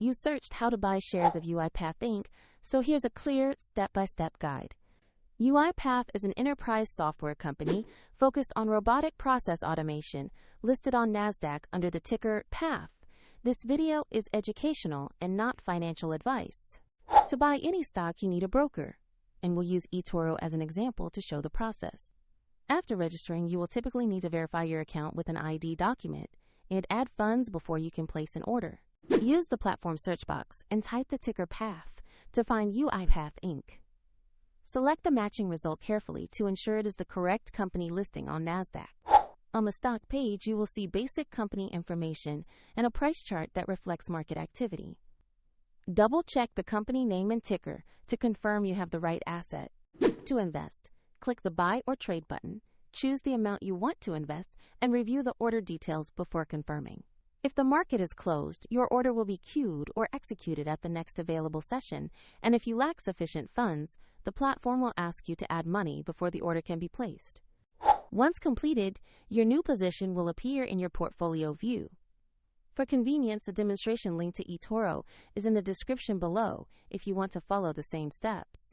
You searched how to buy shares of UiPath Inc., so here's a clear, step-by-step guide. UiPath is an enterprise software company focused on robotic process automation, listed on NASDAQ under the ticker PATH. This video is educational and not financial advice. To buy any stock, you need a broker, and we'll use eToro as an example to show the process. After registering, you will typically need to verify your account with an ID document and add funds before you can place an order. Use the platform search box and type the ticker PATH to find UiPath Inc. Select the matching result carefully to ensure it is the correct company listing on NASDAQ. On the stock page, you will see basic company information and a price chart that reflects market activity. Double-check the company name and ticker to confirm you have the right asset. To invest, click the Buy or Trade button, choose the amount you want to invest, and review the order details before confirming. If the market is closed, your order will be queued or executed at the next available session, and if you lack sufficient funds, the platform will ask you to add money before the order can be placed. Once completed, your new position will appear in your portfolio view. For convenience, a demonstration link to eToro is in the description below if you want to follow the same steps.